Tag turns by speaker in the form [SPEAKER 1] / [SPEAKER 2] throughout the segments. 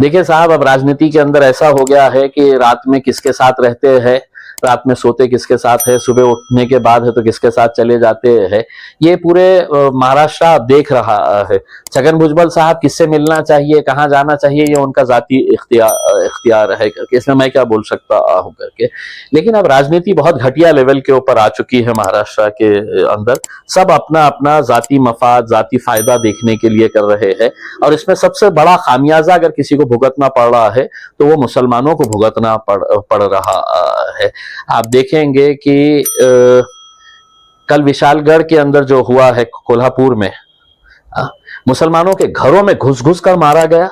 [SPEAKER 1] देखिए साहब, अब राजनीति के अंदर ऐसा हो गया है कि रात में किसके साथ रहते हैं, रात में सोते किसके साथ है, सुबह उठने के बाद है तो किसके साथ चले जाते हैं। ये पूरे महाराष्ट्र देख रहा है। छगन भुजबल साहब किससे मिलना चाहिए, कहाँ जाना चाहिए, ये उनका जाती इख्तियार है करके, इसमें मैं क्या बोल सकता हूँ करके। लेकिन अब राजनीति बहुत घटिया लेवल के ऊपर आ चुकी है महाराष्ट्र के अंदर। सब अपना अपना जाती मफाद, जाती फायदा देखने के लिए कर रहे हैं। और इसमें सबसे बड़ा खामियाजा अगर किसी को भुगतना पड़ रहा है तो वो मुसलमानों को भुगतना पड़ रहा है। आप देखेंगे कि कल विशालगढ़ के अंदर जो हुआ है कोल्हापुर में, मुसलमानों के घरों में घुस घुस कर मारा गया।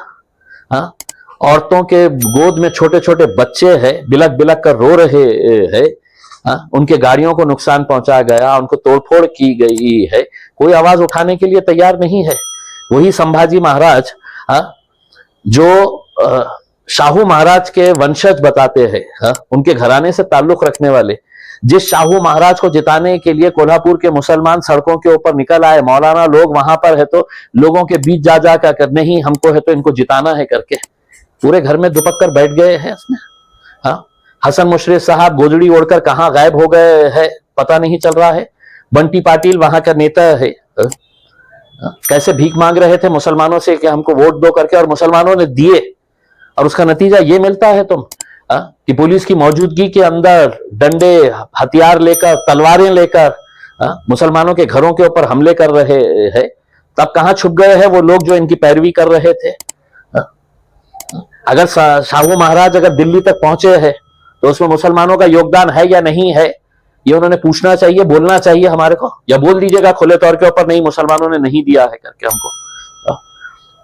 [SPEAKER 1] औरतों के गोद में छोटे छोटे बच्चे हैं, बिलक बिलक कर रो रहे हैं। उनके गाड़ियों को नुकसान पहुंचा गया, उनको तोड़फोड़ की गई है। कोई आवाज उठाने के लिए तैयार नहीं है। वही संभाजी महाराज जो शाहू महाराज के वंशज बताते हैं, उनके घराने से ताल्लुक रखने वाले, जिस शाहू महाराज को जिताने के लिए कोल्हापुर के मुसलमान सड़कों के ऊपर निकल आए, मौलाना लोग वहां पर है तो लोगों के बीच जा जा कर नहीं हमको है तो इनको जिताना है करके पूरे घर में दुपक कर बैठ गए हैं उसमें। हसन मुशर्रफ साहब गोजड़ी ओढ़कर कहां गायब हो गए हैं पता नहीं चल रहा है। बंटी पाटिल वहां का नेता है, कैसे भीख मांग रहे थे मुसलमानों से कि हमको वोट दो करके, और मुसलमानों ने दिए, और उसका नतीजा ये मिलता है कि पुलिस की मौजूदगी के अंदर डंडे, हथियार लेकर, तलवारें लेकर मुसलमानों के घरों के ऊपर हमले कर रहे हैं। तब कहां छुप गए हैं वो लोग जो इनकी पैरवी कर रहे थे। अगर शाहू महाराज अगर दिल्ली तक पहुंचे हैं तो उसमें मुसलमानों का योगदान है या नहीं है, ये उन्होंने पूछना चाहिए, बोलना चाहिए हमारे को, या बोल दीजिएगा खुले तौर के ऊपर नहीं मुसलमानों ने नहीं दिया है करके हमको।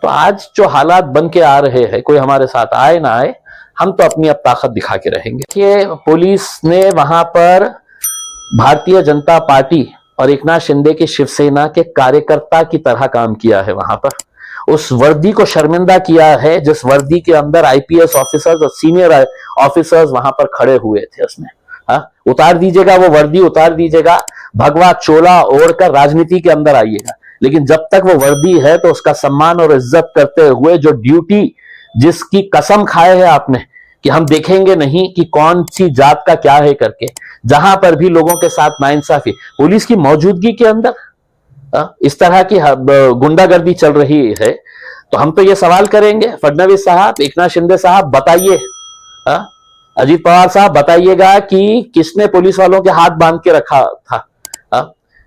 [SPEAKER 1] तो आज जो हालात बन के आ रहे हैं, कोई हमारे साथ आए ना आए, हम तो अपनी अब ताकत दिखा के रहेंगे। कि पुलिस ने वहां पर भारतीय जनता पार्टी और एकनाथ शिंदे की शिवसेना के कार्यकर्ता की तरह काम किया है। वहां पर उस वर्दी को शर्मिंदा किया है जिस वर्दी के अंदर आईपीएस ऑफिसर्स और सीनियर ऑफिसर्स वहां पर खड़े हुए थे। उसमें उतार दीजिएगा, वो वर्दी उतार दीजिएगा, भगवा चोला ओढ़कर राजनीति के अंदर आइएगा, लेकिन जब तक वो वर्दी है तो उसका सम्मान और इज्जत करते हुए जो ड्यूटी, जिसकी कसम खाए है आपने कि हम देखेंगे नहीं कि कौन सी जात का क्या है करके, जहां पर भी लोगों के साथ नाइंसाफी, पुलिस की मौजूदगी के अंदर इस तरह की गुंडागर्दी चल रही है, तो हम तो ये सवाल करेंगे, फडणवीस साहब, एकनाथ शिंदे साहब, बताइए, अजीत पवार साहब, बताइएगा कि किसने पुलिस वालों के हाथ बांध के रखा था,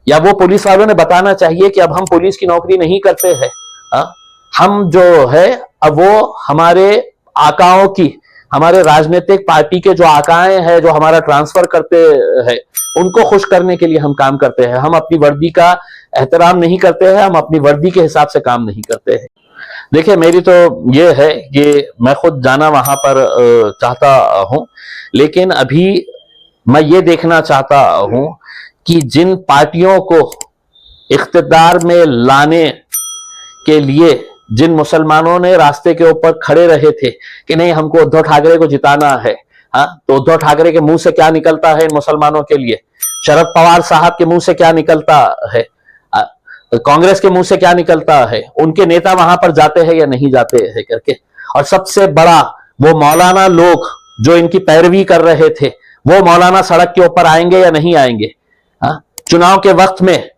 [SPEAKER 1] या वो पुलिस वालों ने बताना चाहिए कि अब हम पुलिस की नौकरी नहीं करते हैं। हम जो है अब वो हमारे आकाओं की, हमारे राजनीतिक पार्टी के जो आकाएं हैं जो हमारा ट्रांसफर करते हैं, उनको खुश करने के लिए हम काम करते हैं। हम अपनी वर्दी का एहतराम नहीं करते हैं, हम अपनी वर्दी के हिसाब से काम नहीं करते हैं। देखिए, मेरी तो ये है कि मैं खुद जाना वहां पर चाहता हूं, लेकिन अभी मैं ये देखना चाहता हूं कि जिन पार्टियों को इख्तिदार में लाने के लिए जिन मुसलमानों ने रास्ते के ऊपर खड़े रहे थे कि नहीं हमको उद्धव ठाकरे को जिताना है, तो उद्धव ठाकरे के मुंह से क्या निकलता है इन मुसलमानों के लिए, शरद पवार साहब के मुंह से क्या निकलता है, कांग्रेस के मुंह से क्या निकलता है, उनके नेता वहां पर जाते हैं या नहीं जाते हैं करके। और सबसे बड़ा वो मौलाना लोग जो इनकी पैरवी कर रहे थे, वो मौलाना सड़क के ऊपर आएंगे या नहीं आएंगे। चुनाव के वक्त में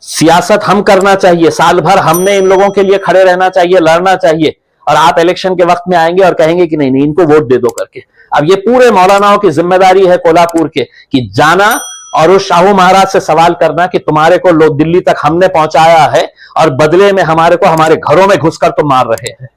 [SPEAKER 1] सियासत हम करना चाहिए, साल भर हमने इन लोगों के लिए खड़े रहना चाहिए, लड़ना चाहिए, और आप इलेक्शन के वक्त में आएंगे और कहेंगे कि नहीं नहीं इनको वोट दे दो करके। अब ये पूरे मौलानाओं की जिम्मेदारी है कोल्हापुर के कि जाना और उस शाहू महाराज से सवाल करना कि तुम्हारे को दिल्ली तक हमने पहुंचाया है और बदले में हमारे को हमारे घरों में घुसकर तुम मार रहे हैं।